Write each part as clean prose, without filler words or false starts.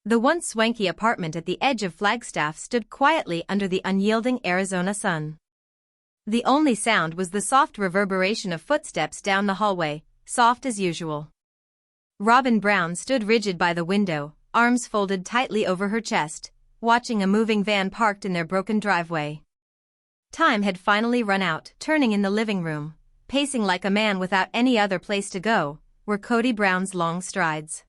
The once swanky apartment at the edge of Flagstaff stood quietly under the unyielding Arizona sun. The only sound was the soft reverberation of footsteps down the hallway, soft as usual. Robyn Brown stood rigid by the window, arms folded tightly over her chest, watching a moving van parked in their broken driveway. Time had finally run out. Turning in the living room, pacing like a man without any other place to go, were Kody Brown's long strides.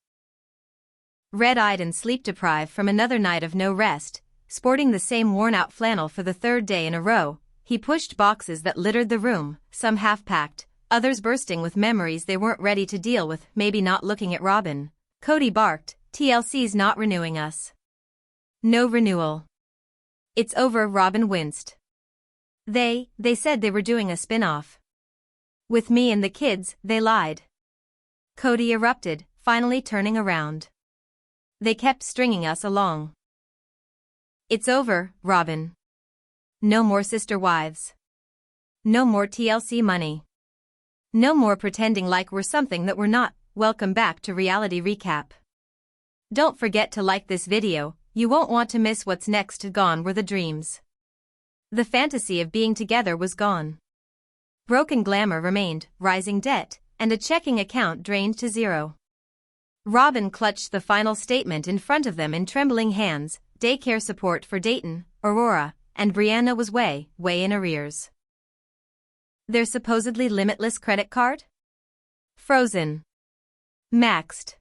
Red-eyed and sleep-deprived from another night of no rest, sporting the same worn-out flannel for the third day in a row, he pushed boxes that littered the room, some half-packed, others bursting with memories they weren't ready to deal with. Maybe not looking at Robyn, Kody barked, "TLC's not renewing us." "No renewal. It's over." Robyn winced. They said they were doing a spin-off. "With me and the kids, they lied." Kody erupted, finally turning around. "They kept stringing us along." "It's over, Robyn. No more Sister Wives. No more TLC money. No more pretending like we're something that we're not." Welcome back to Reality Recap. Don't forget to like this video, you won't want to miss what's next. Gone were the dreams. The fantasy of being together was gone. Broken glamour remained, rising debt, and a checking account drained to zero. Robyn clutched the final statement in front of them in trembling hands. Daycare support for Dayton, Aurora, and Brianna was way in arrears. Their supposedly limitless credit card? Frozen. Maxed.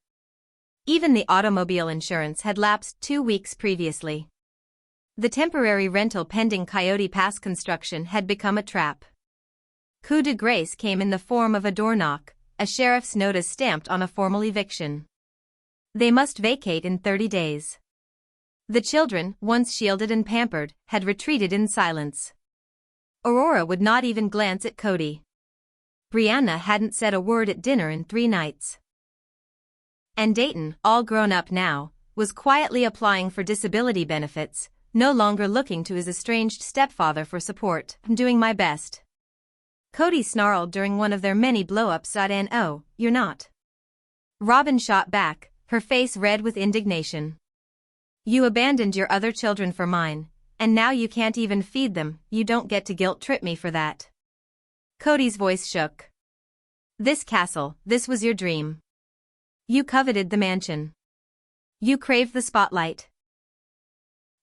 Even the automobile insurance had lapsed 2 weeks previously. The temporary rental pending Coyote Pass construction had become a trap. Coup de grace came in the form of a door knock, a sheriff's notice stamped on a formal eviction. They must vacate in 30 days. The children, once shielded and pampered, had retreated in silence. Aurora would not even glance at Kody. Brianna hadn't said a word at dinner in 3 nights. And Dayton, all grown up now, was quietly applying for disability benefits, no longer looking to his estranged stepfather for support. "I'm doing my best," Kody snarled during one of their many blow-ups. "And oh, you're not." Robyn shot back, her face red with indignation. "You abandoned your other children for mine, and now you can't even feed them. You don't get to guilt-trip me for that." Kody's voice shook. "This castle, this was your dream. You coveted the mansion. You craved the spotlight."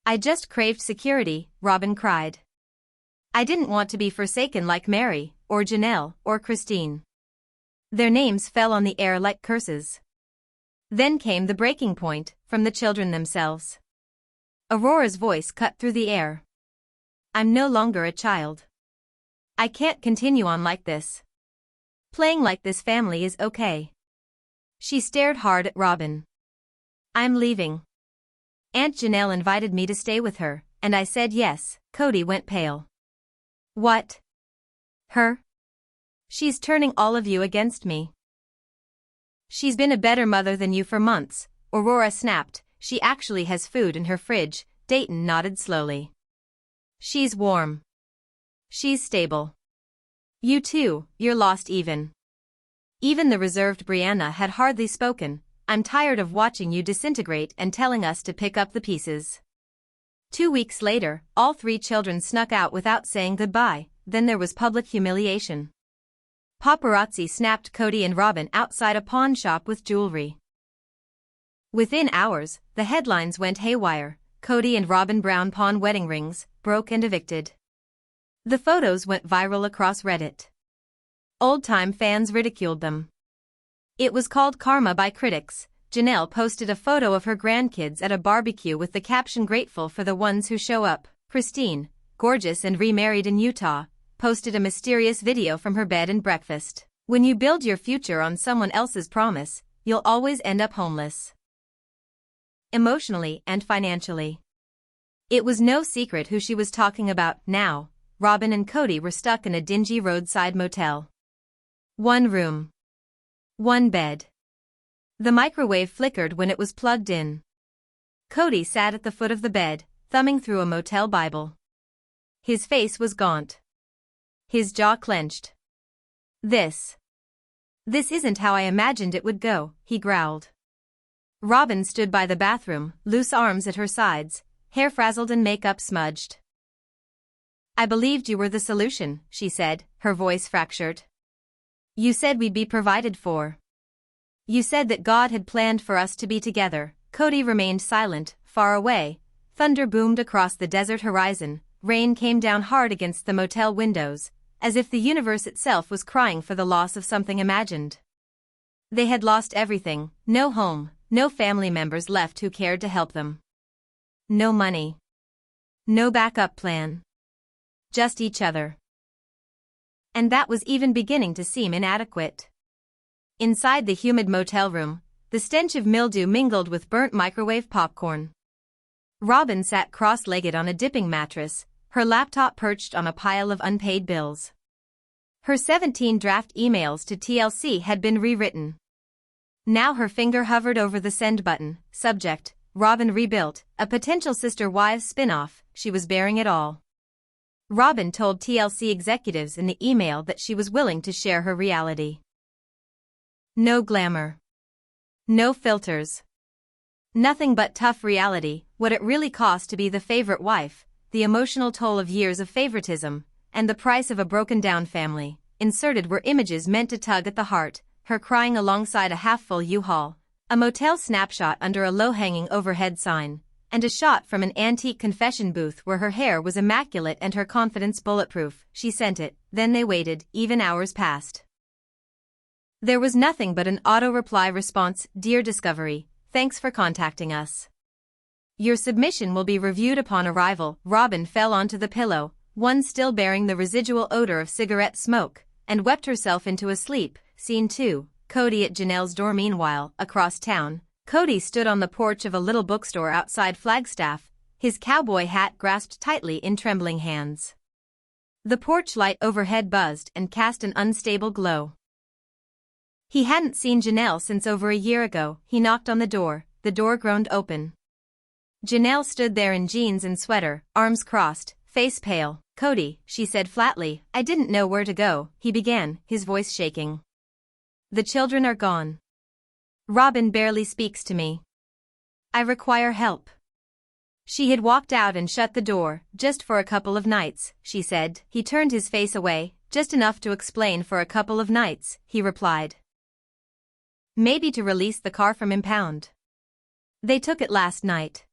"I just craved security," Robyn cried. "I didn't want to be forsaken like Meri, or Janelle, or Christine." Their names fell on the air like curses. Then came the breaking point, from the children themselves. Aurora's voice cut through the air. "I'm no longer a child. I can't continue on like this. Playing like this family is okay." She stared hard at Robyn. "I'm leaving. Aunt Janelle invited me to stay with her, and I said yes." Kody went pale. "What? Her? She's turning all of you against me." "She's been a better mother than you for months," Aurora snapped. "She actually has food in her fridge." Dayton nodded slowly. "She's warm. She's stable. You too, you're lost." Even the reserved Brianna had hardly spoken. "I'm tired of watching you disintegrate and telling us to pick up the pieces." 2 weeks later, all 3 children snuck out without saying goodbye. Then there was public humiliation. Paparazzi snapped Kody and Robyn outside a pawn shop with jewelry. Within hours, the headlines went haywire. Kody and Robyn Brown pawn wedding rings, broke and evicted. The photos went viral across Reddit. Old-time fans ridiculed them. It was called karma by critics. Janelle posted a photo of her grandkids at a barbecue with the caption "Grateful for the ones who show up." Christine, gorgeous and remarried in Utah, posted a mysterious video from her bed and breakfast. When you build your future on someone else's promise, you'll always end up homeless. Emotionally and financially. It was no secret who she was talking about. Now, Robyn and Kody were stuck in a dingy roadside motel. 1 room. 1 bed. The microwave flickered when it was plugged in. Kody sat at the foot of the bed, thumbing through a motel Bible. His face was gaunt. His jaw clenched. This isn't how I imagined it would go," he growled. Robyn stood by the bathroom, loose arms at her sides, hair frazzled and makeup smudged. "I believed you were the solution," she said, her voice fractured. "You said we'd be provided for. You said that God had planned for us to be together." Kody remained silent, far away. Thunder boomed across the desert horizon, rain came down hard against the motel windows, as if the universe itself was crying for the loss of something imagined. They had lost everything, no home, no family members left who cared to help them. No money. No backup plan. Just each other. And that was even beginning to seem inadequate. Inside the humid motel room, the stench of mildew mingled with burnt microwave popcorn. Robyn sat cross-legged on a dipping mattress, her laptop perched on a pile of unpaid bills. Her 17 draft emails to TLC had been rewritten. Now her finger hovered over the send button. Subject: Robyn rebuilt, a potential Sister Wives spin-off. She was bearing it all. Robyn told TLC executives in the email that she was willing to share her reality. No glamour. No filters. Nothing but tough reality, what it really cost to be the favorite wife, the emotional toll of years of favoritism, and the price of a broken-down family. Inserted were images meant to tug at the heart, her crying alongside a half-full U-Haul, a motel snapshot under a low-hanging overhead sign, and a shot from an antique confession booth where her hair was immaculate and her confidence bulletproof. She sent it, then they waited, even hours passed. There was nothing but an auto-reply response: "Dear Discovery, thanks for contacting us. Your submission will be reviewed upon arrival." Robyn fell onto the pillow, one still bearing the residual odor of cigarette smoke, and wept herself into a sleep. Scene 2, Kody at Janelle's door. Meanwhile, across town, Kody stood on the porch of a little bookstore outside Flagstaff, his cowboy hat grasped tightly in trembling hands. The porch light overhead buzzed and cast an unstable glow. He hadn't seen Janelle since over a year ago. He knocked on the door groaned open. Janelle stood there in jeans and sweater, arms crossed, face pale. "Kody," she said flatly, "I didn't know where to go," he began, his voice shaking. "The children are gone. Robyn barely speaks to me. I require help." She had walked out and shut the door, "Just for a couple of nights," she said. He turned his face away. "Just enough to explain for a couple of nights," he replied. "Maybe to release the car from impound. They took it last night.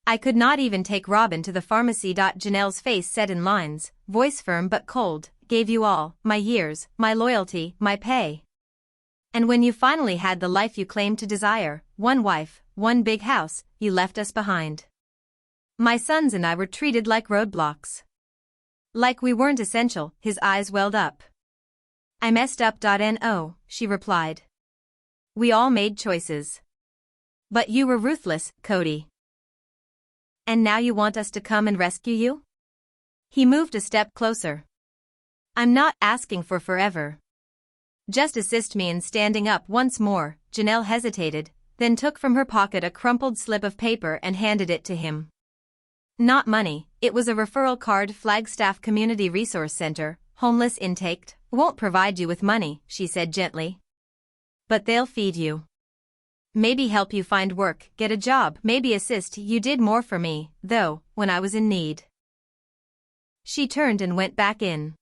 I could not even take Robyn to the pharmacy." Janelle's face set in lines, voice firm but cold. "Gave you all, my years, my loyalty, my pay. And when you finally had the life you claimed to desire, one wife, one big house, you left us behind. My sons and I were treated like roadblocks. Like we weren't essential." His eyes welled up. "I messed up. No," she replied. "We all made choices. But you were ruthless, Kody. And now you want us to come and rescue you?" He moved a step closer. "I'm not asking for forever. Just assist me in standing up once more." Janelle hesitated, then took from her pocket a crumpled slip of paper and handed it to him. Not money, it was a referral card. "Flagstaff Community Resource Center, homeless intake. Won't provide you with money," she said gently. "But they'll feed you. Maybe help you find work, get a job, maybe assist. You did more for me, though, when I was in need." She turned and went back in.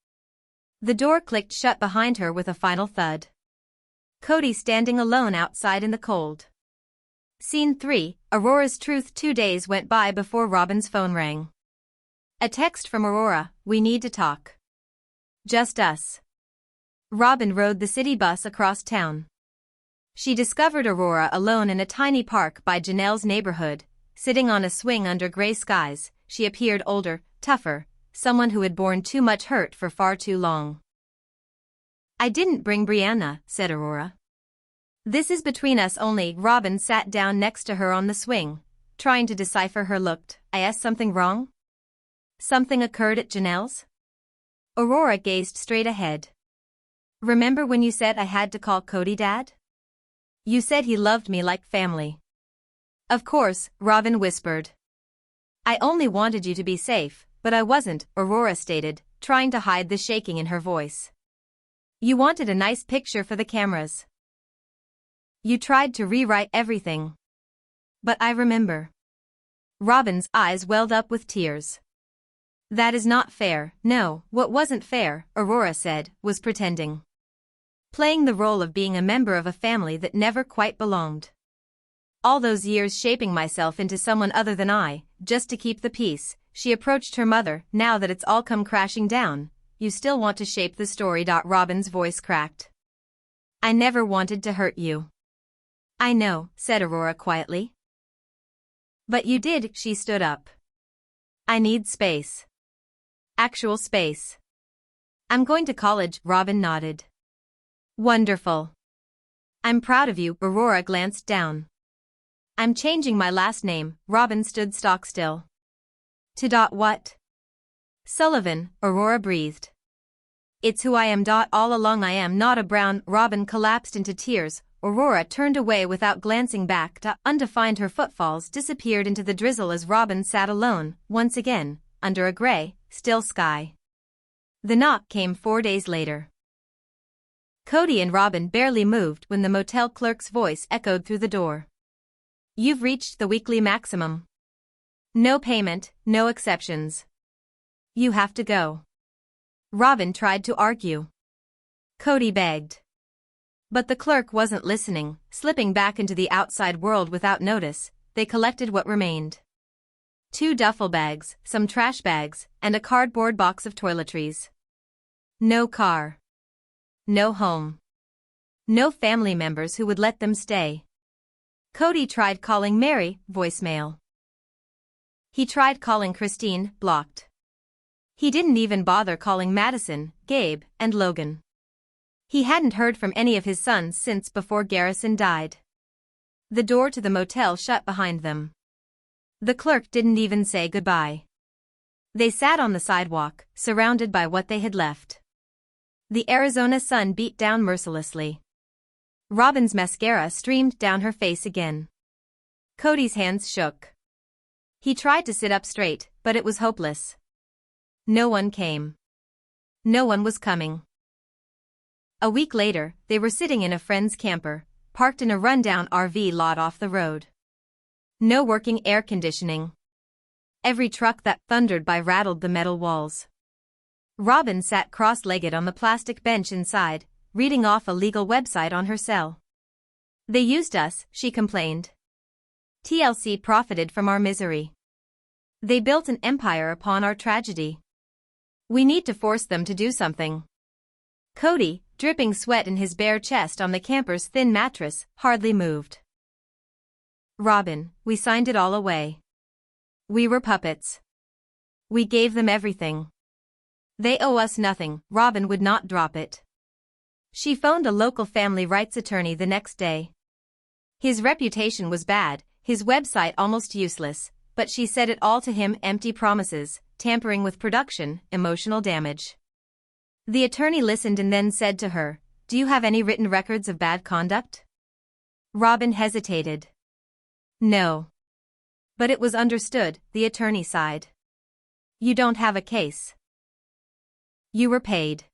The door clicked shut behind her with a final thud. Kody standing alone outside in the cold. Scene 3, Aurora's truth. 2 days went by before Robyn's phone rang. A text from Aurora: "We need to talk. Just us." Robyn rode the city bus across town. She discovered Aurora alone in a tiny park by Janelle's neighborhood, sitting on a swing under gray skies. She appeared older, tougher, someone who had borne too much hurt for far too long. "I didn't bring Brianna," said Aurora. "This is between us only." Robyn sat down next to her on the swing, trying to decipher her look. "I asked something wrong? Something occurred at Janelle's?" Aurora gazed straight ahead. "Remember when you said I had to call Kody Dad? You said he loved me like family." "Of course," Robyn whispered. "I only wanted you to be safe, but I wasn't," Aurora stated, trying to hide the shaking in her voice. "You wanted a nice picture for the cameras. You tried to rewrite everything." But I remember. Robyn's eyes welled up with tears. That is not fair. No, what wasn't fair, Aurora said, was pretending. Playing the role of being a member of a family that never quite belonged. All those years shaping myself into someone other than I, just to keep the peace. She approached her mother. Now that it's all come crashing down, you still want to shape the story. Robyn's voice cracked. I never wanted to hurt you. I know, said Aurora quietly. But you did. She stood up. I need space. Actual space. I'm going to college. Robyn nodded. Wonderful. I'm proud of you. Aurora glanced down. I'm changing my last name. Robyn stood stock still. To what? Sullivan, Aurora breathed. It's who I am. All along I am not a Brown. Robyn collapsed into tears. Aurora turned away without glancing back. Undefined, her footfalls disappeared into the drizzle as Robyn sat alone, once again, under a gray, still sky. The knock came 4 days later. Kody and Robyn barely moved when the motel clerk's voice echoed through the door. You've reached the weekly maximum. No payment, no exceptions. You have to go. Robyn tried to argue. Kody begged. But the clerk wasn't listening. Slipping back into the outside world without notice, they collected what remained. 2 duffel bags, some trash bags, and a cardboard box of toiletries. No car. No home. No family members who would let them stay. Kody tried calling Meri, voicemail. He tried calling Christine, blocked. He didn't even bother calling Madison, Gabe, and Logan. He hadn't heard from any of his sons since before Garrison died. The door to the motel shut behind them. The clerk didn't even say goodbye. They sat on the sidewalk, surrounded by what they had left. The Arizona sun beat down mercilessly. Robyn's mascara streamed down her face again. Kody's hands shook. He tried to sit up straight, but it was hopeless. No one came. No one was coming. A week later, they were sitting in a friend's camper, parked in a rundown RV lot off the road. No working air conditioning. Every truck that thundered by rattled the metal walls. Robyn sat cross-legged on the plastic bench inside, reading off a legal website on her cell. They used us, she complained. TLC profited from our misery. They built an empire upon our tragedy. We need to force them to do something. Kody, dripping sweat in his bare chest on the camper's thin mattress, hardly moved. Robyn, we signed it all away. We were puppets. We gave them everything. They owe us nothing. Robyn would not drop it. She phoned a local family rights attorney the next day. His reputation was bad, his website almost useless, but she said it all to him: empty promises, tampering with production, emotional damage. The attorney listened and then said to her, "Do you have any written records of bad conduct?" Robyn hesitated. No. But it was understood, the attorney sighed. You don't have a case. You were paid.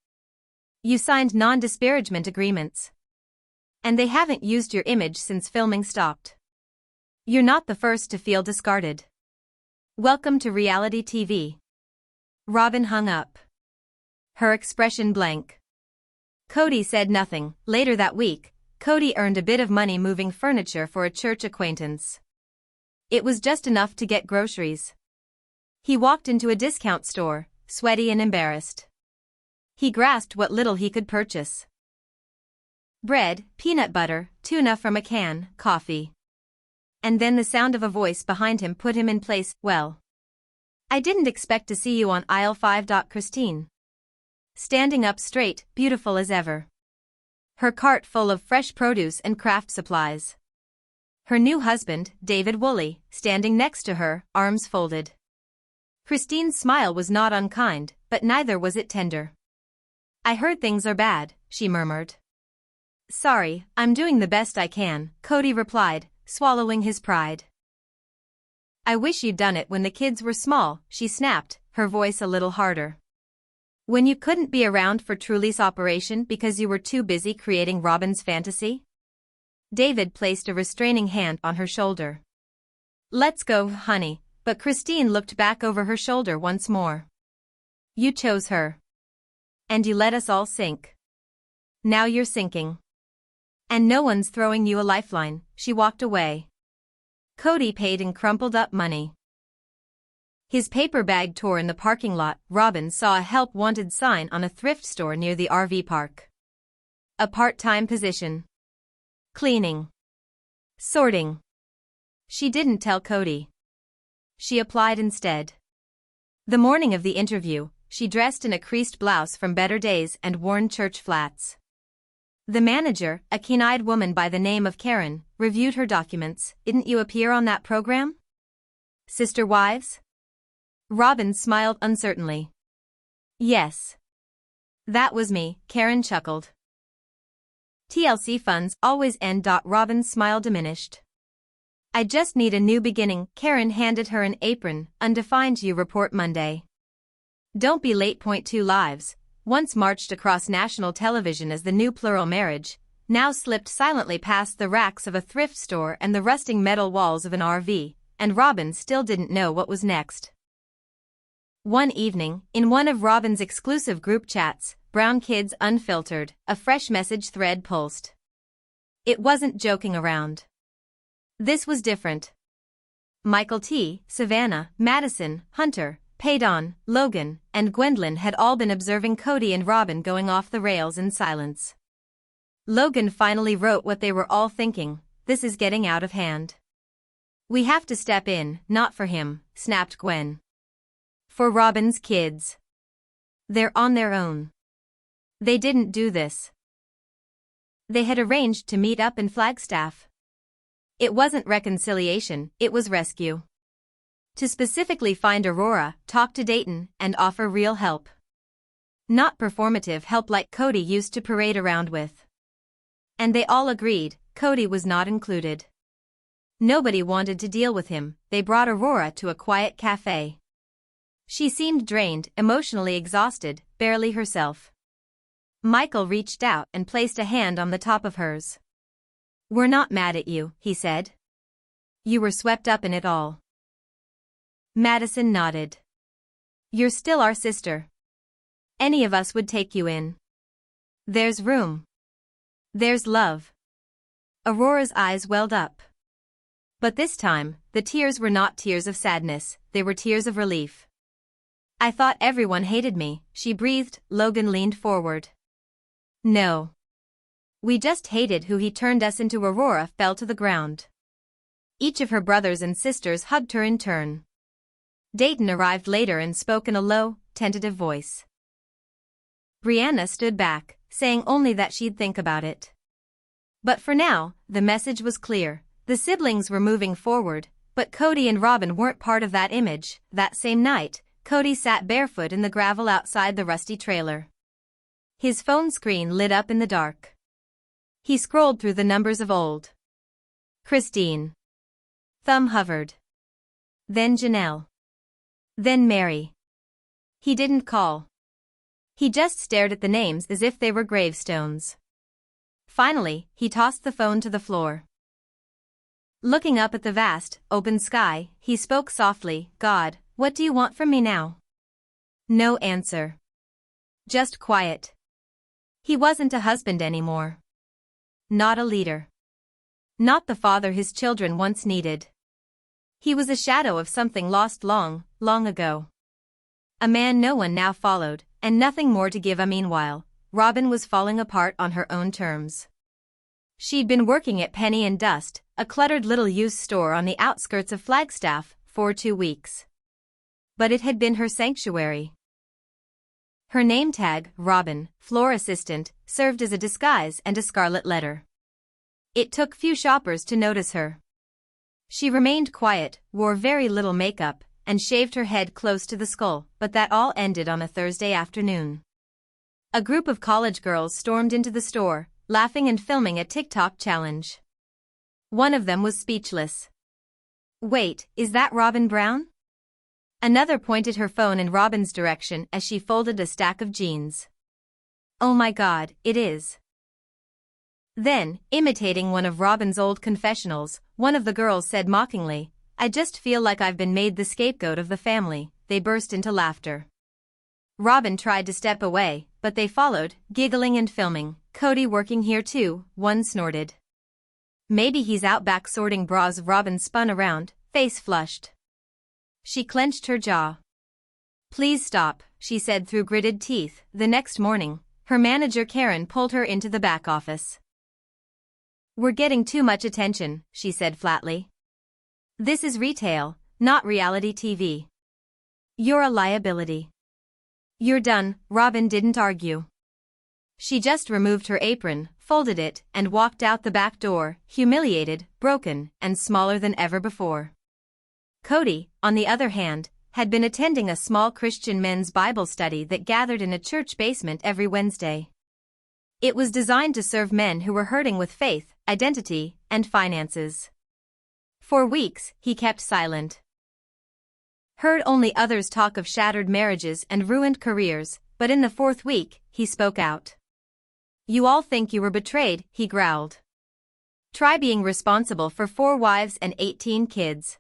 You signed non-disparagement agreements. And they haven't used your image since filming stopped. You're not the first to feel discarded. Welcome to reality TV. Robyn hung up. Her expression blank. Kody said nothing. Later that week, Kody earned a bit of money moving furniture for a church acquaintance. It was just enough to get groceries. He walked into a discount store, sweaty and embarrassed. He grasped what little he could purchase. Bread, peanut butter, tuna from a can, coffee. And then the sound of a voice behind him put him in place. Well, I didn't expect to see you on aisle 5. Christine. Standing up straight, beautiful as ever. Her cart full of fresh produce and craft supplies. Her new husband, David Woolley, standing next to her, arms folded. Christine's smile was not unkind, but neither was it tender. I heard things are bad, she murmured. Sorry, I'm doing the best I can, Kody replied, swallowing his pride. I wish you'd done it when the kids were small, she snapped, her voice a little harder. When you couldn't be around for Truly's operation because you were too busy creating Robyn's fantasy? David placed a restraining hand on her shoulder. Let's go, honey, but Christine looked back over her shoulder once more. You chose her. And you let us all sink. Now you're sinking. And no one's throwing you a lifeline. She walked away. Kody paid in crumpled up money. His paper bag tore in the parking lot. Robyn saw a help wanted sign on a thrift store near the RV park. A part-time position. Cleaning. Sorting. She didn't tell Kody. She applied instead. The morning of the interview, she dressed in a creased blouse from better days and worn church flats. The manager, a keen-eyed woman by the name of Karen, reviewed her documents. Didn't you appear on that program? Sister Wives? Robyn smiled uncertainly. Yes. That was me, Karen chuckled. TLC funds always end. Robyn's smile diminished. I just need a new beginning. Karen handed her an apron. Undefined. You report Monday. Don't be late. 2 Lives, once marched across national television as the new plural marriage, now slipped silently past the racks of a thrift store and the rusting metal walls of an RV, and Robyn still didn't know what was next. One evening, in one of Robyn's exclusive group chats, Brown Kids Unfiltered, a fresh message thread pulsed. It wasn't joking around. This was different. Michael T., Savannah, Madison, Hunter, Paydon, Logan, and Gwendolyn had all been observing Kody and Robyn going off the rails in silence. Logan finally wrote what they were all thinking: this is getting out of hand. We have to step in. Not for him, snapped Gwen. For Robyn's kids. They're on their own. They didn't do this. They had arranged to meet up in Flagstaff. It wasn't reconciliation, it was rescue. To specifically find Aurora, talk to Dayton, and offer real help. Not performative help like Kody used to parade around with. And they all agreed, Kody was not included. Nobody wanted to deal with him. They brought Aurora to a quiet cafe. She seemed drained, emotionally exhausted, barely herself. Michael reached out and placed a hand on the top of hers. We're not mad at you, he said. You were swept up in it all. Madison nodded. You're still our sister. Any of us would take you in. There's room. There's love. Aurora's eyes welled up. But this time, the tears were not tears of sadness, they were tears of relief. I thought everyone hated me, she breathed. Logan leaned forward. No. We just hated who he turned us into. Aurora fell to the ground. Each of her brothers and sisters hugged her in turn. Dayton arrived later and spoke in a low, tentative voice. Brianna stood back, saying only that she'd think about it. But for now, the message was clear. The siblings were moving forward, but Kody and Robyn weren't part of that image. That same night, Kody sat barefoot in the gravel outside the rusty trailer. His phone screen lit up in the dark. He scrolled through the numbers of old. Christine. Thumb hovered. Then Janelle. Then Meri. He didn't call. He just stared at the names as if they were gravestones. Finally, he tossed the phone to the floor. Looking up at the vast, open sky, he spoke softly, God, what do you want from me now? No answer. Just quiet. He wasn't a husband anymore. Not a leader. Not the father his children once needed. He was a shadow of something lost long, long ago. A man no one now followed, and nothing more to give. Meanwhile, Robyn was falling apart on her own terms. She'd been working at Penny and Dust, a cluttered little used store on the outskirts of Flagstaff, for 2 weeks. But it had been her sanctuary. Her name tag, Robyn, floor assistant, served as a disguise and a scarlet letter. It took few shoppers to notice her. She remained quiet, wore very little makeup, and shaved her head close to the skull, but that all ended on a Thursday afternoon. A group of college girls stormed into the store, laughing and filming a TikTok challenge. One of them was speechless. Wait, is that Robyn Brown? Another pointed her phone in Robyn's direction as she folded a stack of jeans. Oh my God, it is. Then, imitating one of Robyn's old confessionals, one of the girls said mockingly, I just feel like I've been made the scapegoat of the family." They burst into laughter. Robyn tried to step away, but they followed, giggling and filming. "Kody working here too," one snorted. "Maybe he's out back sorting bras." Robyn spun around, face flushed. She clenched her jaw. "Please stop," she said through gritted teeth. The next morning, her manager Karen pulled her into the back office. "We're getting too much attention," she said flatly. "This is retail, not reality TV. You're a liability." "You're done." Robyn didn't argue. She just removed her apron, folded it, and walked out the back door, humiliated, broken, and smaller than ever before. Kody, on the other hand, had been attending a small Christian men's Bible study that gathered in a church basement every Wednesday. It was designed to serve men who were hurting with faith, identity, and finances. For weeks, he kept silent. Heard only others talk of shattered marriages and ruined careers, but in the fourth week, he spoke out. "You all think you were betrayed," he growled. "Try being responsible for 4 wives and 18 kids.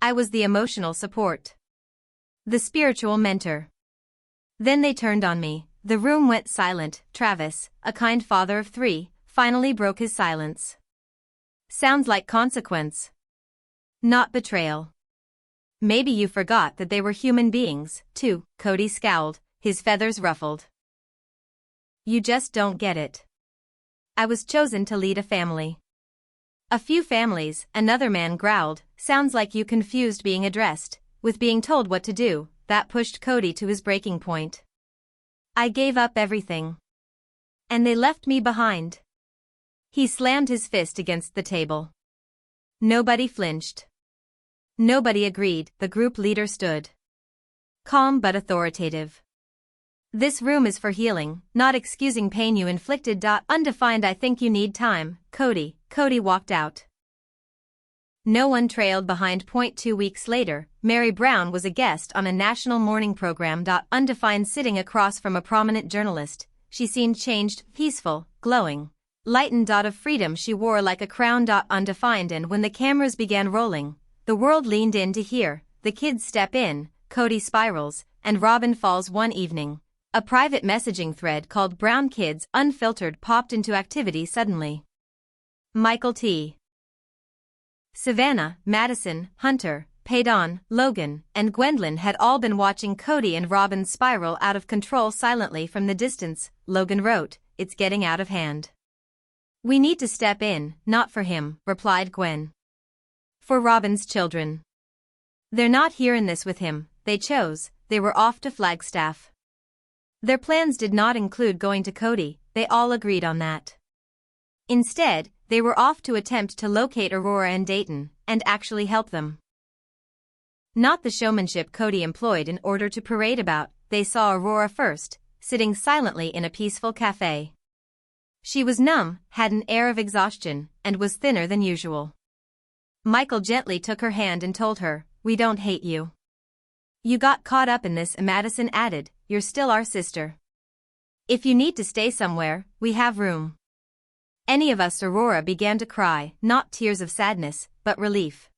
I was the emotional support. The spiritual mentor." Then they turned on me. The room went silent. Travis, a kind father of 3, finally broke his silence. "Sounds like consequence. Not betrayal. Maybe you forgot that they were human beings, too." Kody scowled, his feathers ruffled. "You just don't get it. I was chosen to lead a family." "A few families," another man growled. "Sounds like you confused being addressed with being told what to do." That pushed Kody to his breaking point. "I gave up everything. And they left me behind." He slammed his fist against the table. Nobody flinched. Nobody agreed. The group leader stood. Calm but authoritative. "This room is for healing, not excusing pain you inflicted. Undefined. I think you need time, Kody." Kody walked out. No one trailed behind. 2 weeks later, Meri Brown was a guest on a national morning program. Undefined sitting across from a prominent journalist. She seemed changed, peaceful, glowing, lightened. Of freedom she wore like a crown. Undefined. And when the cameras began rolling, the world leaned in to hear the kids step in. Kody spirals, and Robyn falls. One evening, a private messaging thread called Brown Kids Unfiltered popped into activity suddenly. Michael T. Savannah, Madison, Hunter, Paydon, Logan, and Gwendolyn had all been watching Kody and Robyn spiral out of control silently from the distance. Logan wrote, "It's getting out of hand. We need to step in." "Not for him," replied Gwen. "For Robyn's children. They're not hearing this with him." They chose. They were off to Flagstaff. Their plans did not include going to Kody. They all agreed on that. Instead, they were off to attempt to locate Aurora and Dayton, and actually help them. Not the showmanship Kody employed in order to parade about. They saw Aurora first, sitting silently in a peaceful cafe. She was numb, had an air of exhaustion, and was thinner than usual. Michael gently took her hand and told her, "We don't hate you. You got caught up in this." Madison added, "You're still our sister. If you need to stay somewhere, we have room." "Any of us." Aurora began to cry, not tears of sadness, but relief.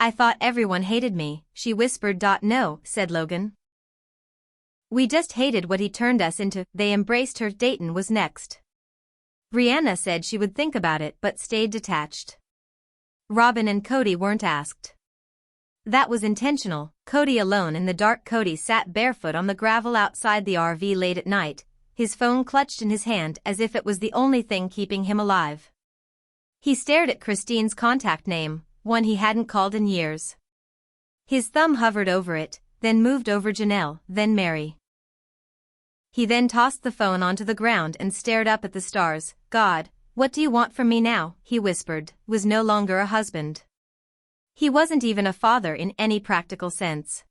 "I thought everyone hated me," she whispered. "No," said Logan. "We just hated what he turned us into." They embraced her. Dayton was next. Brianna said she would think about it but stayed detached. Robyn and Kody weren't asked. That was intentional. Kody alone in the dark. Kody sat barefoot on the gravel outside the RV late at night, his phone clutched in his hand as if it was the only thing keeping him alive. He stared at Christine's contact name, one he hadn't called in years. His thumb hovered over it, then moved over Janelle, then Meri. He then tossed the phone onto the ground and stared up at the stars. "God, what do you want from me now?" he whispered. Was no longer a husband. He wasn't even a father in any practical sense.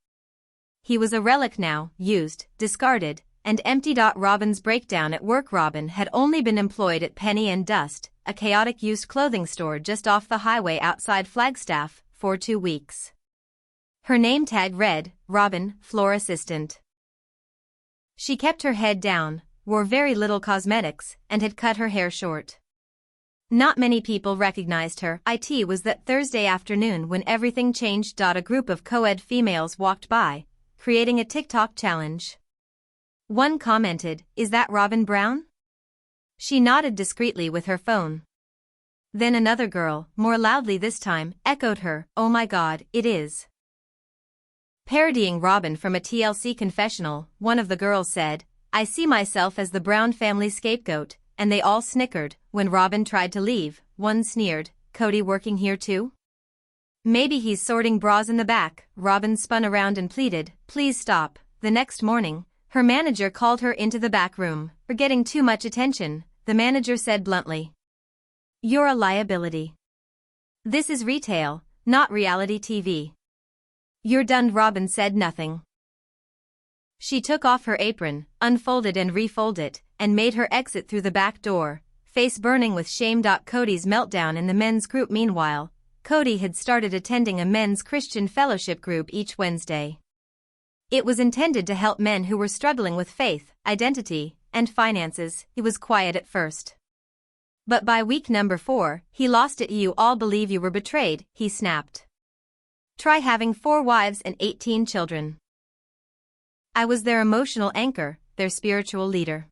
He was a relic now, used, discarded, and empty. Robyn's breakdown at work. Robyn had only been employed at Penny and Dust, a chaotic used clothing store just off the highway outside Flagstaff, for 2 weeks. Her name tag read, Robyn, floor assistant. She kept her head down, wore very little cosmetics, and had cut her hair short. Not many people recognized her. It was that Thursday afternoon when everything changed. A group of co-ed females walked by, creating a TikTok challenge. One commented, "Is that Robyn Brown?" She nodded discreetly with her phone. Then another girl, more loudly this time, echoed her, "Oh my God, it is." Parodying Robyn from a TLC confessional, one of the girls said, "I see myself as the Brown family scapegoat," and they all snickered. When Robyn tried to leave, one sneered, "Kody working here too? Maybe he's sorting bras in the back." Robyn spun around and pleaded, "Please stop." The next morning, her manager called her into the back room. "For getting too much attention," the manager said bluntly. "You're a liability. This is retail, not reality TV." "You're done." Robyn said nothing. She took off her apron, unfolded and refolded it, and made her exit through the back door, face burning with shame. Kody's meltdown in the men's group. Meanwhile, Kody had started attending a men's Christian fellowship group each Wednesday. It was intended to help men who were struggling with faith, identity, and finances. He was quiet at first. But by week number 4, he lost it. "You all believe you were betrayed," he snapped. "Try having 4 wives and 18 children. I was their emotional anchor, their spiritual leader.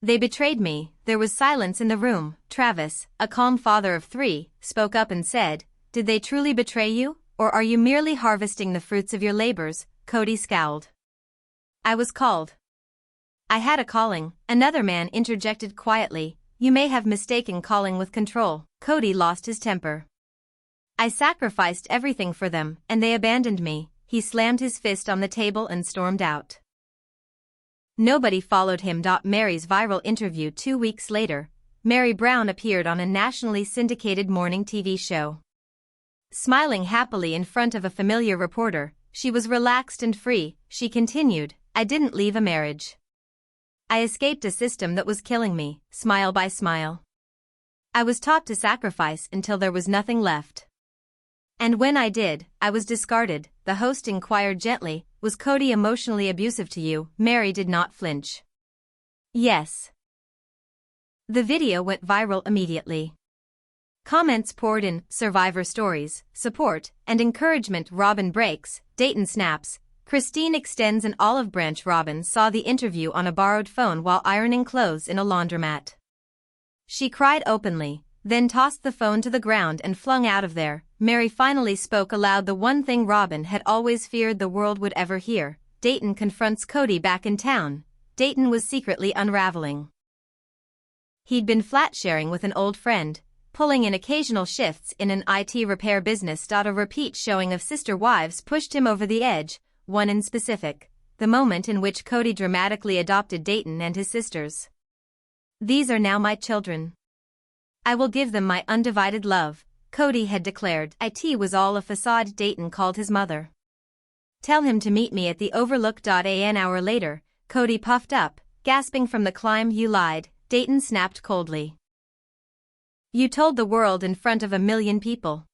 They betrayed me." There was silence in the room. Travis, a calm father of 3, spoke up and said, "Did they truly betray you, or are you merely harvesting the fruits of your labors?" Kody scowled. "I was called. I had a calling," another man interjected quietly. "You may have mistaken calling with control." Kody lost his temper. "I sacrificed everything for them, and they abandoned me." He slammed his fist on the table and stormed out. Nobody followed him. Meri's viral interview 2 weeks later, Meri Brown appeared on a nationally syndicated morning TV show. Smiling happily in front of a familiar reporter, she was relaxed and free. She continued, "I didn't leave a marriage. I escaped a system that was killing me, smile by smile. I was taught to sacrifice until there was nothing left. And when I did, I was discarded." The host inquired gently, "Was Kody emotionally abusive to you?" Meri did not flinch. "Yes." The video went viral immediately. Comments poured in, survivor stories, support, and encouragement. Robyn breaks, Dayton snaps, Christine extends an olive branch. Robyn saw the interview on a borrowed phone while ironing clothes in a laundromat. She cried openly, then tossed the phone to the ground and flung out of there. Meri finally spoke aloud, the one thing Robyn had always feared the world would ever hear. Dayton confronts Kody back in town. Dayton was secretly unraveling. He'd been flat-sharing with an old friend, pulling in occasional shifts in an IT repair business. A repeat showing of Sister Wives pushed him over the edge, one in specific, the moment in which Kody dramatically adopted Dayton and his sisters. "These are now my children. I will give them my undivided love," Kody had declared. "It was all a facade," Dayton called his mother. "Tell him to meet me at the Overlook." An hour later, Kody puffed up, gasping from the climb. "You lied," Dayton snapped coldly. "You told the world in front of 1 million people.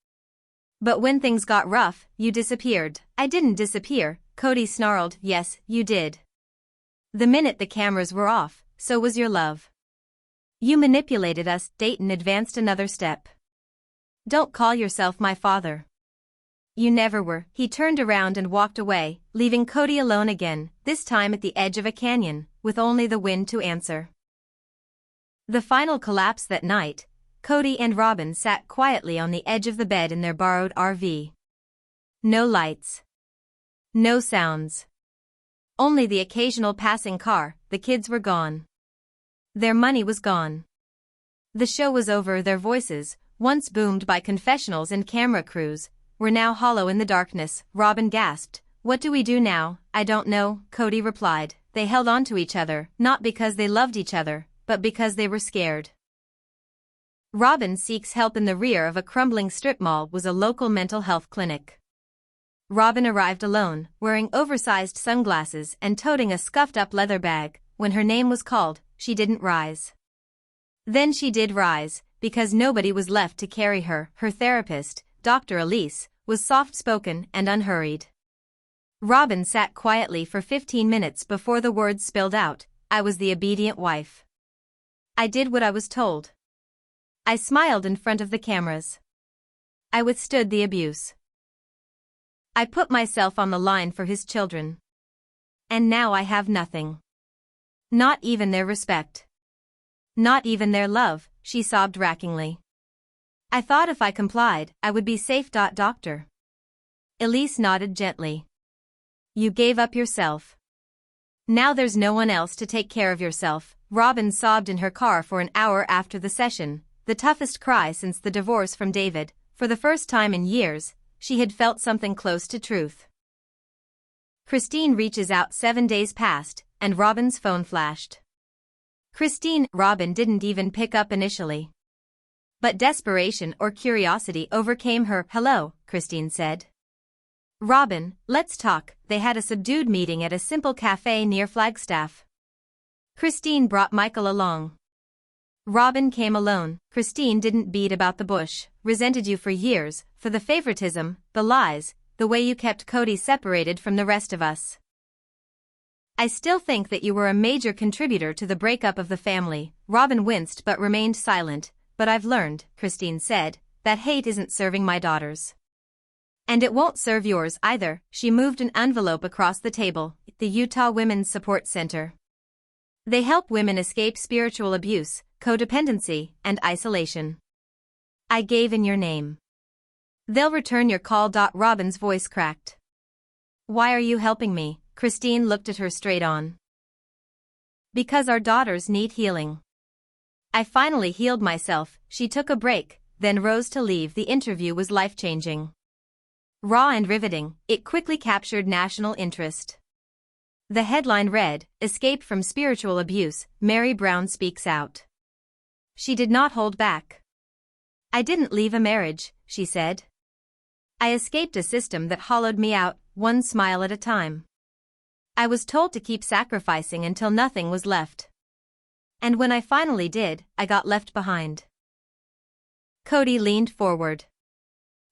But when things got rough, you disappeared." "I didn't disappear," Kody snarled. "Yes, you did. The minute the cameras were off, so was your love. You manipulated us." Dayton advanced another step. "Don't call yourself my father. You never were." He turned around and walked away, leaving Kody alone again, this time at the edge of a canyon, with only the wind to answer. The final collapse that night, Kody and Robyn sat quietly on the edge of the bed in their borrowed RV. No lights. No sounds. Only the occasional passing car. The kids were gone. Their money was gone. The show was over. Their voices, once boomed by confessionals and camera crews, were now hollow in the darkness. Robyn gasped, "What do we do now?" "I don't know," Kody replied. They held on to each other, not because they loved each other, but because they were scared. Robyn seeks help. In the rear of a crumbling strip mall was a local mental health clinic. Robyn arrived alone, wearing oversized sunglasses and toting a scuffed-up leather bag. When her name was called, she didn't rise. Then she did rise, because nobody was left to carry her. Her therapist, Dr. Elise, was soft-spoken and unhurried. Robyn sat quietly for 15 minutes before the words spilled out, "I was the obedient wife. I did what I was told. I smiled in front of the cameras. I withstood the abuse. I put myself on the line for his children. And now I have nothing. Not even their respect. Not even their love, she sobbed rackingly. I thought if I complied, I would be safe. Doctor. Elise nodded gently. You gave up yourself. Now there's no one else to take care of yourself. Robyn sobbed in her car for an hour after the session, the toughest cry since the divorce from David. For the first time in years, she had felt something close to truth. Christine reaches out. 7 days passed, and Robyn's phone flashed. Christine. Robyn didn't even pick up initially. But desperation or curiosity overcame her. Hello, Christine said. Robyn, let's talk. They had a subdued meeting at a simple cafe near Flagstaff. Christine brought Michael along. Robyn came alone. Christine didn't beat about the bush. Resented you for years, for the favoritism, the lies, the way you kept Kody separated from the rest of us. I still think that you were a major contributor to the breakup of the family. Robyn winced but remained silent. But I've learned, Christine said, that hate isn't serving my daughters. And it won't serve yours either. She moved an envelope across the table. The Utah Women's Support Center. They help women escape spiritual abuse, codependency, and isolation. I gave in your name. They'll return your call. Robyn's voice cracked. Why are you helping me? Christine looked at her straight on. Because our daughters need healing. I finally healed myself. She took a break, then rose to leave. The interview was life-changing. Raw and riveting, it quickly captured national interest. The headline read, Escape from Spiritual Abuse, Meri Brown Speaks Out. She did not hold back. I didn't leave a marriage, she said. I escaped a system that hollowed me out, one smile at a time. I was told to keep sacrificing until nothing was left. And when I finally did, I got left behind. Kody leaned forward.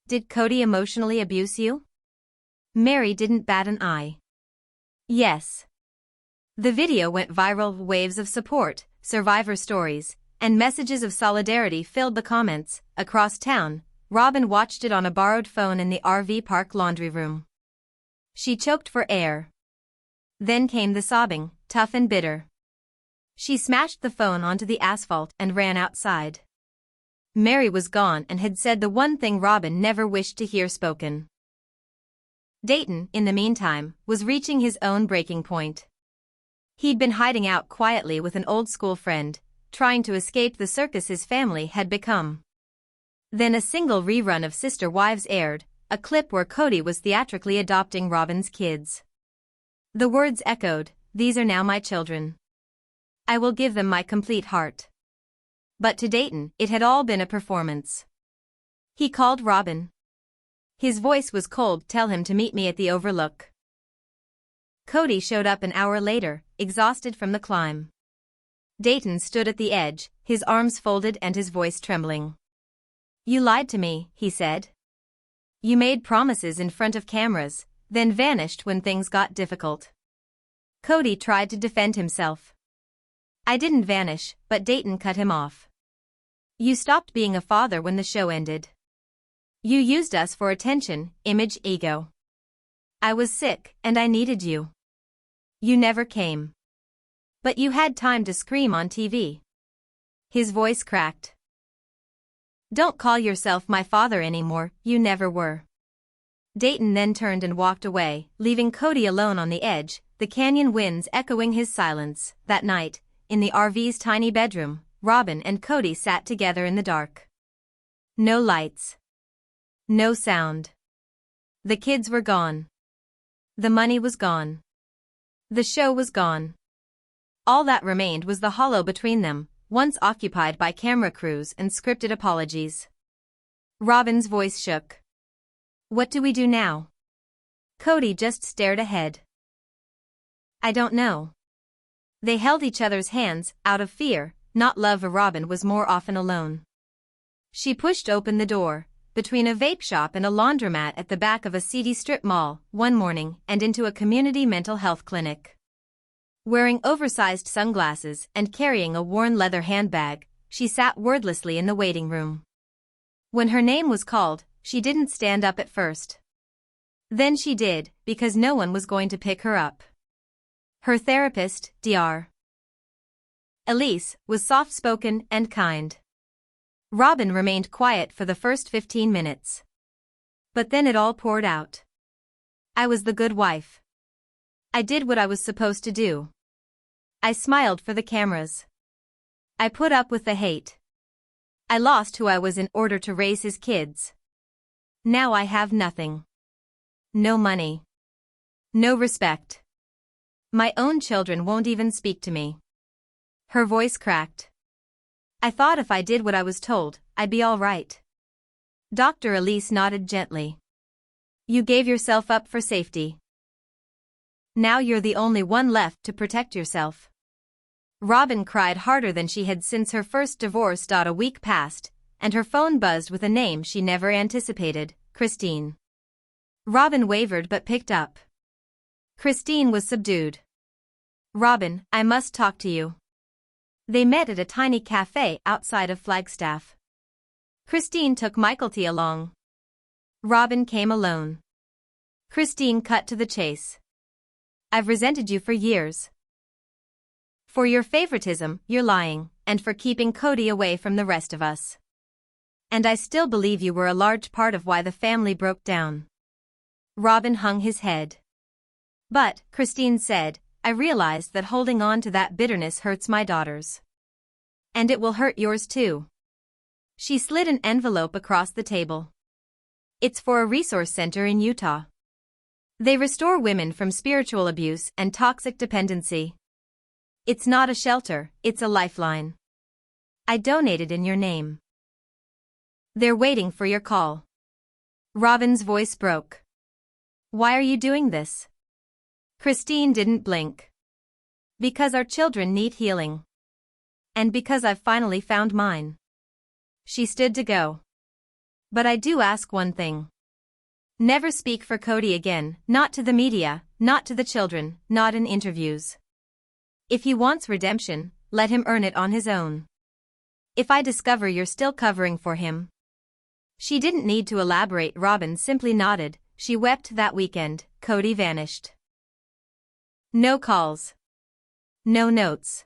Did Kody emotionally abuse you? Meri didn't bat an eye. Yes. The video went viral. Waves of support, survivor stories, and messages of solidarity filled the comments. Across town, Robyn watched it on a borrowed phone in the RV park laundry room. She choked for air. Then came the sobbing, tough and bitter. She smashed the phone onto the asphalt and ran outside. Meri was gone and had said the one thing Robyn never wished to hear spoken. Dayton, in the meantime, was reaching his own breaking point. He'd been hiding out quietly with an old school friend, trying to escape the circus his family had become. Then a single rerun of Sister Wives aired, a clip where Kody was theatrically adopting Robyn's kids. The words echoed, "These are now my children. I will give them my complete heart." But to Dayton, it had all been a performance. He called Robyn. His voice was cold. "Tell him to meet me at the Overlook." Kody showed up an hour later, exhausted from the climb. Dayton stood at the edge, his arms folded and his voice trembling. "You lied to me," he said. "You made promises in front of cameras, then vanished when things got difficult." Kody tried to defend himself. "I didn't vanish," but Dayton cut him off. "You stopped being a father when the show ended. You used us for attention, image, ego. I was sick, and I needed you. You never came. But you had time to scream on TV." His voice cracked. "Don't call yourself my father anymore, you never were." Dayton then turned and walked away, leaving Kody alone on the edge, the canyon winds echoing his silence. That night, in the RV's tiny bedroom, Robyn and Kody sat together in the dark. No lights. No sound. The kids were gone. The money was gone. The show was gone. All that remained was the hollow between them, once occupied by camera crews and scripted apologies. Robyn's voice shook. "What do we do now?" Kody just stared ahead. "I don't know." They held each other's hands, out of fear, not love. Robyn was more often alone. She pushed open the door, between a vape shop and a laundromat at the back of a seedy strip mall, one morning, and into a community mental health clinic. Wearing oversized sunglasses and carrying a worn leather handbag, she sat wordlessly in the waiting room. When her name was called, she didn't stand up at first. Then she did, because no one was going to pick her up. Her therapist, Dr. Elise, was soft-spoken and kind. Robyn remained quiet for the first 15 minutes. But then it all poured out. I was the good wife. I did what I was supposed to do. I smiled for the cameras. I put up with the hate. I lost who I was in order to raise his kids. Now I have nothing. No money. No respect. My own children won't even speak to me. Her voice cracked. I thought if I did what I was told, I'd be all right. Dr. Elise nodded gently. You gave yourself up for safety. Now you're the only one left to protect yourself. Robyn cried harder than she had since her first divorce. A week passed, and her phone buzzed with a name she never anticipated, Christine. Robyn wavered but picked up. Christine was subdued. Robyn, I must talk to you. They met at a tiny cafe outside of Flagstaff. Christine took Michaelty along. Robyn came alone. Christine cut to the chase. I've resented you for years. For your favoritism, your lying, and for keeping Kody away from the rest of us. And I still believe you were a large part of why the family broke down. Robyn hung his head. But, Christine said, I realized that holding on to that bitterness hurts my daughters. And it will hurt yours too. She slid an envelope across the table. It's for a resource center in Utah. They restore women from spiritual abuse and toxic dependency. It's not a shelter, it's a lifeline. I donated in your name. They're waiting for your call. Robyn's voice broke. Why are you doing this? Christine didn't blink. Because our children need healing. And because I've finally found mine. She stood to go. But I do ask one thing. Never speak for Kody again, not to the media, not to the children, not in interviews. If he wants redemption, let him earn it on his own. If I discover you're still covering for him. She didn't need to elaborate. Robyn simply nodded. She wept that weekend. Kody vanished. No calls. No notes.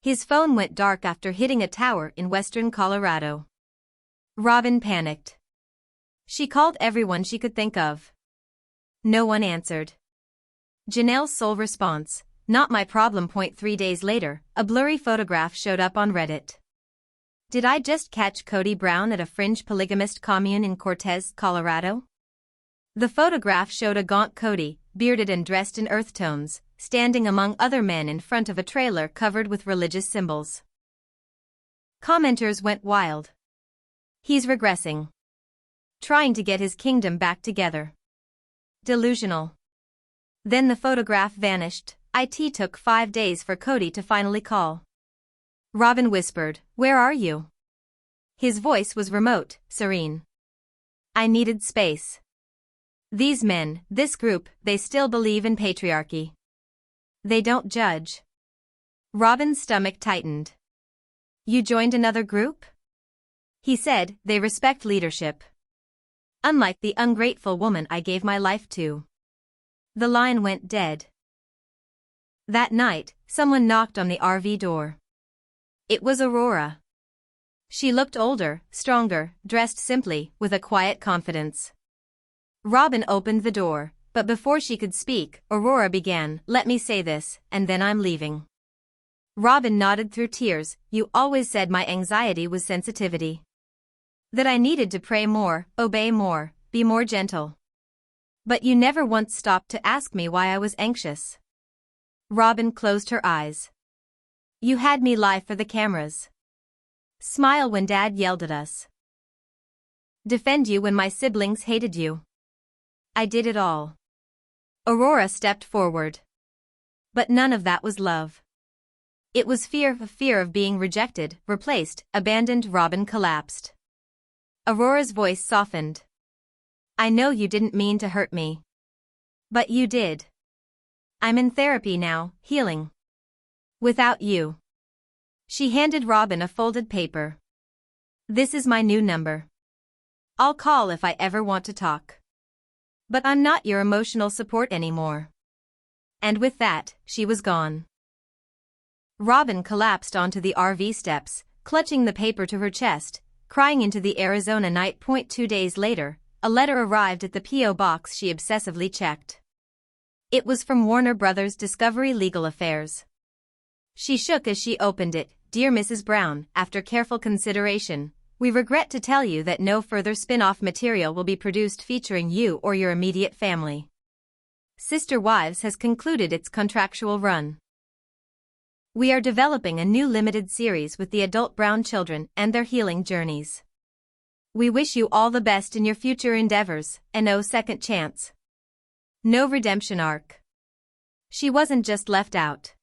His phone went dark after hitting a tower in western Colorado. Robyn panicked. She called everyone she could think of. No one answered. Janelle's sole response, not my problem. 3 days later, a blurry photograph showed up on Reddit. Did I just catch Kody Brown at a fringe polygamist commune in Cortez, Colorado? The photograph showed a gaunt Kody, bearded and dressed in earth tones, standing among other men in front of a trailer covered with religious symbols. Commenters went wild. He's regressing. Trying to get his kingdom back together. Delusional. Then the photograph vanished. It took 5 days for Kody to finally call. Robyn whispered, "Where are you?" His voice was remote, serene. I needed space. These men, this group, they still believe in patriarchy. They don't judge. Robyn's stomach tightened. You joined another group? He said, they respect leadership. Unlike the ungrateful woman I gave my life to. The line went dead. That night, someone knocked on the RV door. It was Aurora. She looked older, stronger, dressed simply, with a quiet confidence. Robyn opened the door, but before she could speak, Aurora began, "Let me say this, and then I'm leaving." Robyn nodded through tears. You always said my anxiety was sensitivity. That I needed to pray more, obey more, be more gentle. But you never once stopped to ask me why I was anxious. Robyn closed her eyes. You had me lie for the cameras. Smile when Dad yelled at us. Defend you when my siblings hated you. I did it all. Aurora stepped forward. But none of that was love. It was fear of being rejected, replaced, abandoned. Robyn collapsed. Aurora's voice softened. I know you didn't mean to hurt me. But you did. I'm in therapy now, healing. Without you. She handed Robyn a folded paper. "This is my new number. I'll call if I ever want to talk. But I'm not your emotional support anymore." And with that, she was gone. Robyn collapsed onto the RV steps, clutching the paper to her chest, crying into the Arizona night. 2 days later, a letter arrived at the P.O. box she obsessively checked. It was from Warner Brothers Discovery Legal Affairs. She shook as she opened it. "Dear Mrs. Brown, after careful consideration, we regret to tell you that no further spin-off material will be produced featuring you or your immediate family. Sister Wives has concluded its contractual run. We are developing a new limited series with the adult Brown children and their healing journeys. We wish you all the best in your future endeavors, and no second chance. No redemption arc." She wasn't just left out.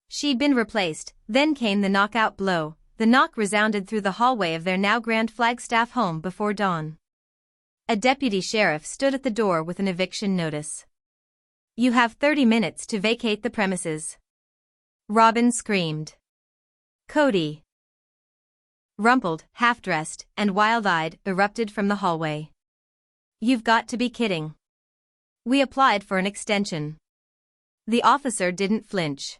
She'd been replaced. Then came the knockout blow. The knock resounded through the hallway of their now grand Flagstaff home before dawn. A deputy sheriff stood at the door with an eviction notice. "You have 30 minutes to vacate the premises." Robyn screamed. Kody, rumpled, half-dressed, and wild-eyed, erupted from the hallway. "You've got to be kidding. We applied for an extension." The officer didn't flinch.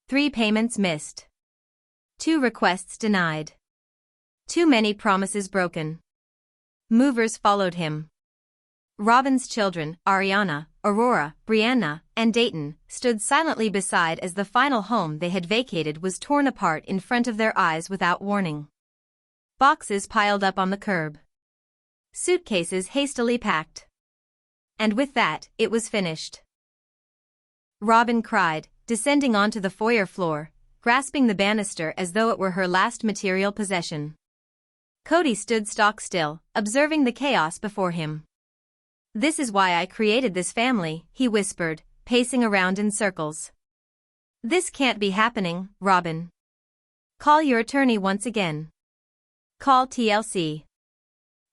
3 payments missed. 2 requests denied. Too many promises broken. Movers followed him. Robyn's children, Ariana, Aurora, Brianna, and Dayton, stood silently beside as the final home they had vacated was torn apart in front of their eyes without warning. Boxes piled up on the curb. Suitcases hastily packed. And with that, it was finished. Robyn cried, descending onto the foyer floor, grasping the banister as though it were her last material possession. Kody stood stock still, observing the chaos before him. "This is why I created this family," he whispered, pacing around in circles. "This can't be happening, Robyn. Call your attorney once again. Call TLC.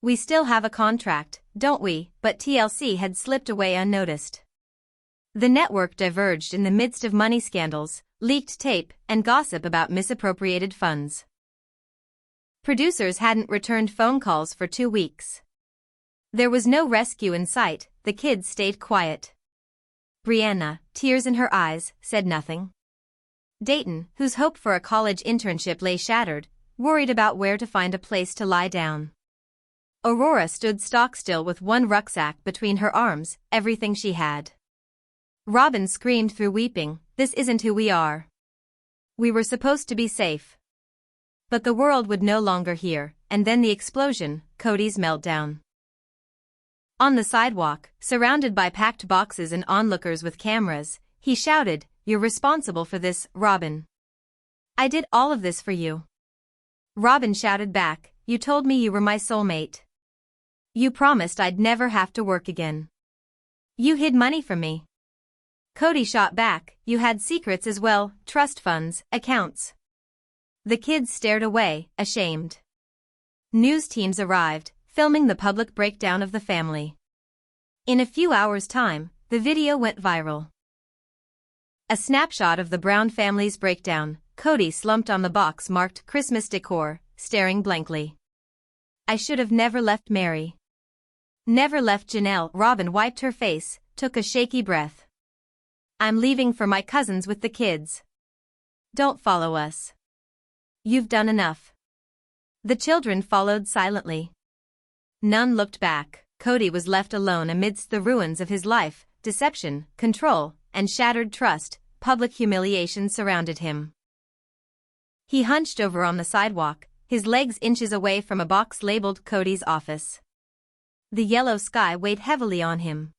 We still have a contract, don't we?" But TLC had slipped away unnoticed. The network diverged in the midst of money scandals, leaked tape, and gossip about misappropriated funds. Producers hadn't returned phone calls for 2 weeks. There was no rescue in sight. The kids stayed quiet. Brianna, tears in her eyes, said nothing. Dayton, whose hope for a college internship lay shattered, worried about where to find a place to lie down. Aurora stood stock still with one rucksack between her arms, everything she had. Robyn screamed through weeping, "This isn't who we are. We were supposed to be safe." But the world would no longer hear, and then the explosion, Kody's meltdown. On the sidewalk, surrounded by packed boxes and onlookers with cameras, he shouted, "You're responsible for this, Robyn. I did all of this for you." Robyn shouted back, "You told me you were my soulmate. You promised I'd never have to work again. You hid money from me." Kody shot back, "You had secrets as well, trust funds, accounts." The kids stared away, ashamed. News teams arrived, filming the public breakdown of the family. In a few hours' time, the video went viral. A snapshot of the Brown family's breakdown. Kody slumped on the box marked Christmas decor, staring blankly. "I should have never left Meri. Never left Janelle." Robyn wiped her face, took a shaky breath. "I'm leaving for my cousins with the kids. Don't follow us. You've done enough." The children followed silently. None looked back. Kody was left alone amidst the ruins of his life. Deception, control, and shattered trust. Public humiliation surrounded him. He hunched over on the sidewalk, his legs inches away from a box labeled Kody's office. The yellow sky weighed heavily on him.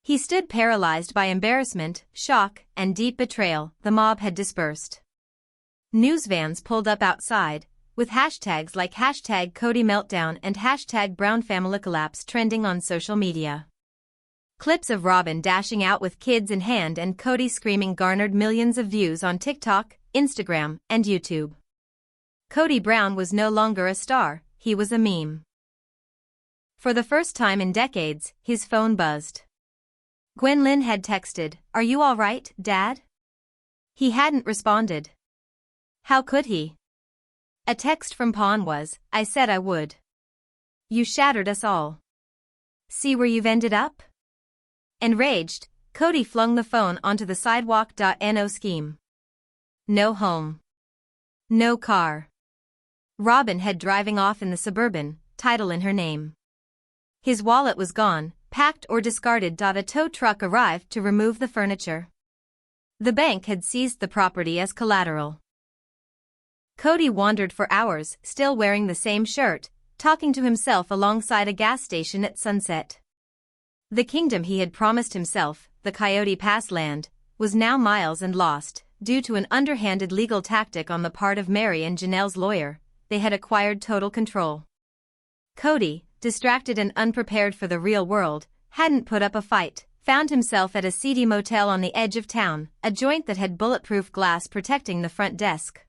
He stood paralyzed by embarrassment, shock, and deep betrayal. The mob had dispersed. News vans pulled up outside, with hashtags like #KodyMeltdown and #BrownFamilyCollapse trending on social media. Clips of Robyn dashing out with kids in hand and Kody screaming garnered millions of views on TikTok, Instagram, and YouTube. Kody Brown was no longer a star, he was a meme. For the first time in decades, his phone buzzed. Gwynlyn had texted, "Are you all right, Dad?" He hadn't responded. How could he? A text from Pawn was, "I said I would. You shattered us all. See where you've ended up?" Enraged, Kody flung the phone onto the sidewalk. No scheme. No home. No car. Robyn had driving off in the Suburban, title in her name. His wallet was gone, packed or discarded. A tow truck arrived to remove the furniture. The bank had seized the property as collateral. Kody wandered for hours, still wearing the same shirt, talking to himself alongside a gas station at sunset. The kingdom he had promised himself, the Coyote Pass land, was now miles and lost. Due to an underhanded legal tactic on the part of Meri and Janelle's lawyer, they had acquired total control. Kody, distracted and unprepared for the real world, hadn't put up a fight, found himself at a seedy motel on the edge of town, a joint that had bulletproof glass protecting the front desk.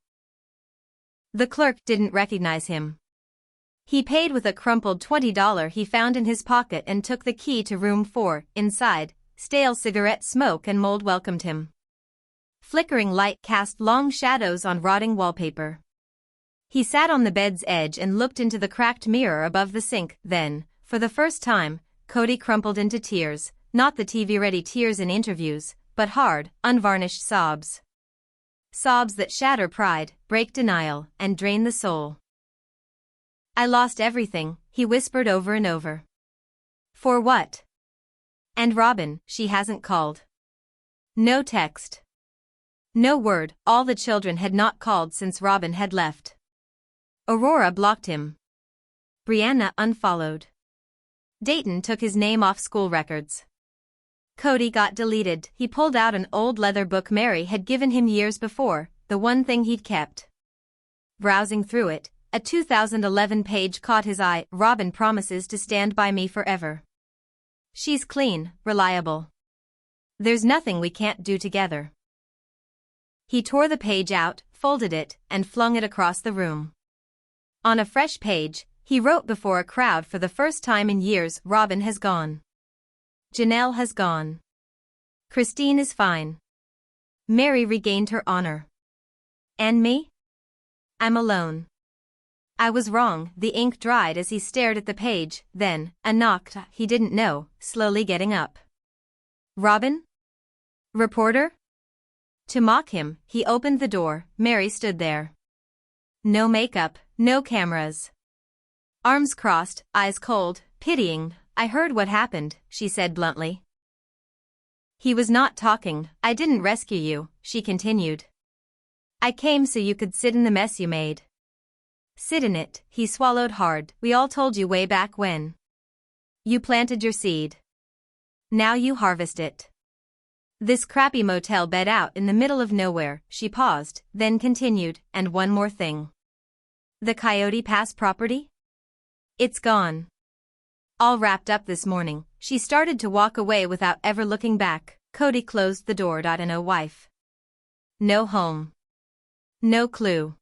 The clerk didn't recognize him. He paid with a crumpled $20 he found in his pocket and took the key to room 4. Inside, stale cigarette smoke and mold welcomed him. Flickering light cast long shadows on rotting wallpaper. He sat on the bed's edge and looked into the cracked mirror above the sink. Then, for the first time, Kody crumpled into tears, not the TV-ready tears in interviews, but hard, unvarnished sobs. Sobs that shatter pride, break denial, and drain the soul. "I lost everything," he whispered over and over. "For what? And Robyn, she hasn't called. No text. No word." All the children had not called since Robyn had left. Aurora blocked him. Brianna unfollowed. Dayton took his name off school records. Kody got deleted. He pulled out an old leather book Meri had given him years before, the one thing he'd kept. Browsing through it, a 2011 page caught his eye. "Robyn promises to stand by me forever. She's clean, reliable. There's nothing we can't do together." He tore the page out, folded it, and flung it across the room. On a fresh page, he wrote before a crowd for the first time in years, "Robyn has gone. Janelle has gone. Christine is fine. Meri regained her honor. And me? I'm alone. I was wrong." The ink dried as he stared at the page, then, a knock he didn't know, slowly getting up. "Robyn? Reporter?" To mock him, he opened the door. Meri stood there. No makeup, no cameras. Arms crossed, eyes cold, pitying. "I heard what happened," she said bluntly. He was not talking. "I didn't rescue you," she continued. "I came so you could sit in the mess you made." "Sit in it," he swallowed hard. "We all told you way back when. You planted your seed. Now you harvest it. This crappy motel bed out in the middle of nowhere." She paused, then continued, "And one more thing. The Coyote Pass property? It's gone. All wrapped up this morning." She started to walk away without ever looking back. Kody closed the door. No wife. No home. No clue.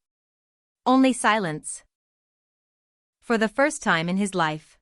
Only silence. For the first time in his life.